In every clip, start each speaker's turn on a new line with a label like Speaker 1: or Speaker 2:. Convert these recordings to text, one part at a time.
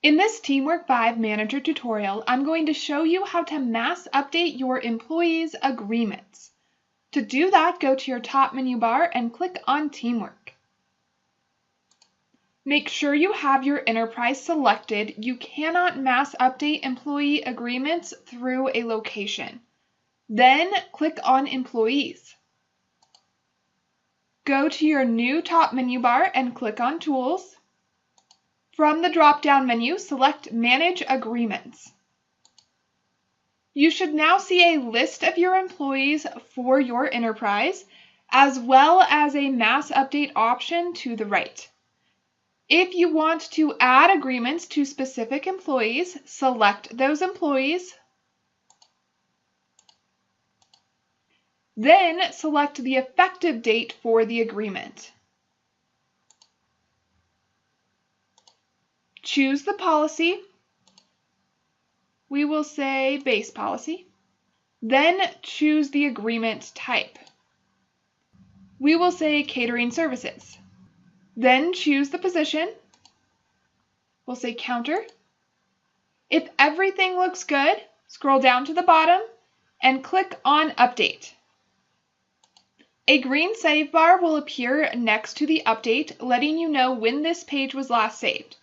Speaker 1: In this TeamWork 5 Manager tutorial, I'm going to show you how to mass update your employees' agreements. To do that, go to your top menu bar and click on TeamWork. Make sure you have your enterprise selected. You cannot mass update employee agreements through a location. Then click on Employees. Go to your new top menu bar and click on Tools. From the drop-down menu, select Manage Agreements. You should now see a list of your employees for your enterprise, as well as a mass update option to the right. If you want to add agreements to specific employees, select those employees. Then select the effective date for the agreement. Choose the policy. We will say base policy. Then choose the agreement type. We will say catering services. Then choose the position. We'll say counter. If everything looks good, scroll down to the bottom and click on Update. A green save bar will appear next to the update, letting you know when this page was last saved.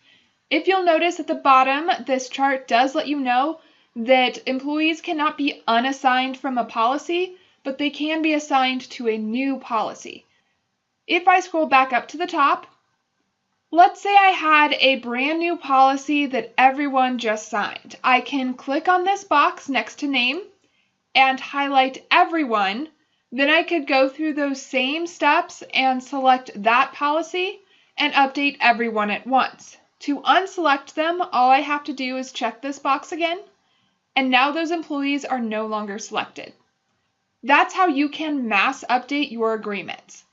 Speaker 1: If you'll notice at the bottom, this chart does let you know that employees cannot be unassigned from a policy, but they can be assigned to a new policy. If I scroll back up to the top, let's say I had a brand new policy that everyone just signed. I can click on this box next to name and highlight everyone. Then I could go through those same steps and select that policy and update everyone at once. To unselect them, all I have to do is check this box again, and now those employees are no longer selected. That's how you can mass update your agreements.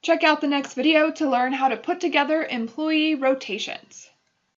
Speaker 1: Check out the next video to learn how to put together employee rotations.